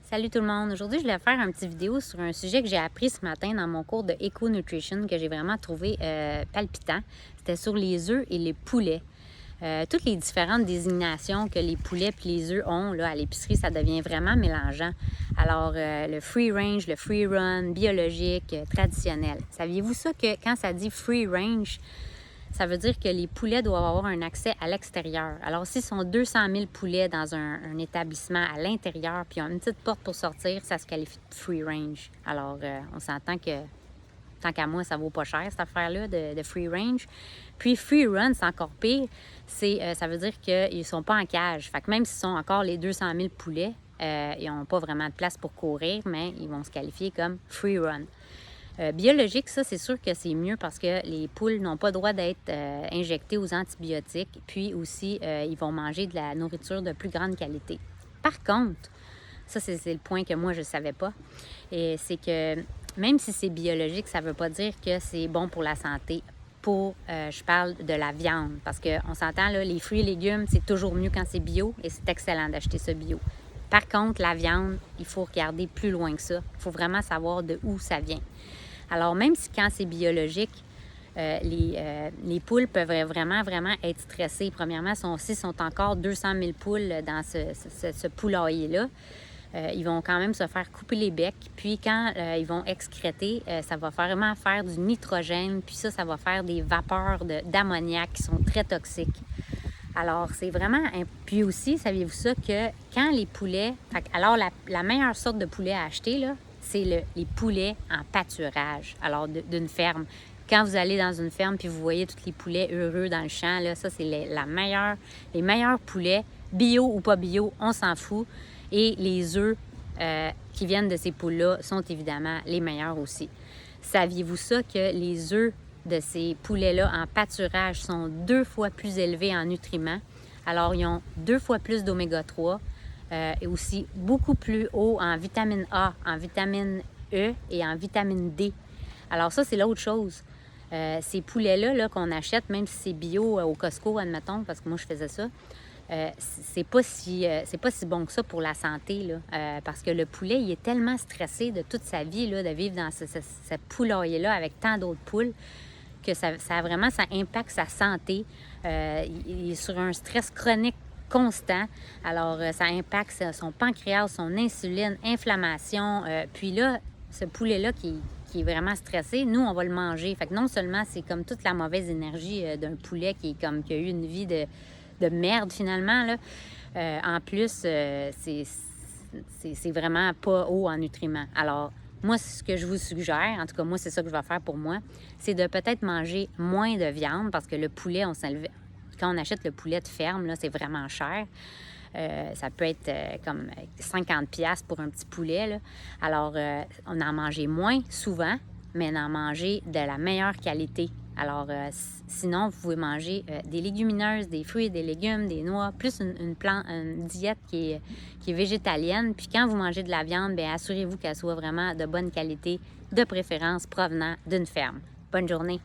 Salut tout le monde! Aujourd'hui, je voulais faire une petite vidéo sur un sujet que j'ai appris ce matin dans mon cours de Eco Nutrition que j'ai vraiment trouvé palpitant. C'était sur les œufs et les poulets. Toutes les différentes désignations que les poulets et les œufs ont là, à l'épicerie, ça devient vraiment mélangeant. Alors, le free range, le free run, biologique, traditionnel. Saviez-vous ça que quand ça dit free range, ça veut dire que les poulets doivent avoir un accès à l'extérieur. Alors, s'ils sont 200 000 poulets dans un établissement à l'intérieur, puis ils ont une petite porte pour sortir, ça se qualifie de free range. Alors, on s'entend que, tant qu'à moi, ça vaut pas cher, cette affaire-là de free range. Puis, free run, c'est encore pire. Ça veut dire qu'ils ne sont pas en cage. Fait que même s'ils sont encore les 200 000 poulets, ils n'ont pas vraiment de place pour courir, mais ils vont se qualifier comme free run. Biologique, ça, c'est sûr que c'est mieux parce que les poules n'ont pas le droit d'être injectées aux antibiotiques. Puis aussi, ils vont manger de la nourriture de plus grande qualité. Par contre, ça, c'est le point que moi, je ne savais pas. Et c'est que même si c'est biologique, ça ne veut pas dire que c'est bon pour la santé. Je parle de la viande. Parce qu'on s'entend, là, les fruits et légumes, c'est toujours mieux quand c'est bio et c'est excellent d'acheter ça bio. Par contre, la viande, il faut regarder plus loin que ça. Il faut vraiment savoir de où ça vient. Alors, même si quand c'est biologique, les poules peuvent vraiment être stressées. Premièrement, s'ils sont encore 200 000 poules dans ce poulailler-là, ils vont quand même se faire couper les becs. Puis quand ils vont excréter, ça va vraiment faire du nitrogène. Puis ça va faire des vapeurs d'ammoniac qui sont très toxiques. Alors, c'est vraiment... Puis aussi, saviez-vous ça, que quand les poulets... Alors, la meilleure sorte de poulet à acheter, là, c'est les poulets en pâturage, alors d'une ferme. Quand vous allez dans une ferme puis vous voyez tous les poulets heureux dans le champ, là, ça, c'est les meilleurs poulets, bio ou pas bio, on s'en fout. Et les œufs qui viennent de ces poules-là sont évidemment les meilleurs aussi. Saviez-vous ça, que les œufs de ces poulets-là en pâturage sont 2 fois plus élevés en nutriments? Alors, ils ont 2 fois plus d'oméga 3 et aussi beaucoup plus haut en vitamine A, en vitamine E et en vitamine D. Alors ça, c'est l'autre chose. Ces poulets-là là, qu'on achète, même si c'est bio au Costco, admettons, parce que moi, je faisais ça, c'est pas si bon que ça pour la santé, là, parce que le poulet, il est tellement stressé de toute sa vie là, de vivre dans ce poulailler-là avec tant d'autres poules que ça impacte sa santé. Il est sur un stress chronique constant. Alors, ça impacte son pancréas, son insuline, inflammation. Puis là, ce poulet-là qui est vraiment stressé, nous, on va le manger. Fait que non seulement c'est comme toute la mauvaise énergie d'un poulet qui a eu une vie de merde finalement, là. En plus, c'est vraiment pas haut en nutriments. Alors, moi, ce que je vous suggère, en tout cas, moi, c'est ça que je vais faire pour moi, c'est de peut-être manger moins de viande parce que le poulet, quand on achète le poulet de ferme, là, c'est vraiment cher. Ça peut être comme 50$ pour un petit poulet, là. Alors, on en mangeait moins souvent, mais en manger de la meilleure qualité. Alors, sinon, vous pouvez manger des légumineuses, des fruits et des légumes, des noix, plus une diète qui est végétalienne. Puis quand vous mangez de la viande, bien, assurez-vous qu'elle soit vraiment de bonne qualité, de préférence provenant d'une ferme. Bonne journée!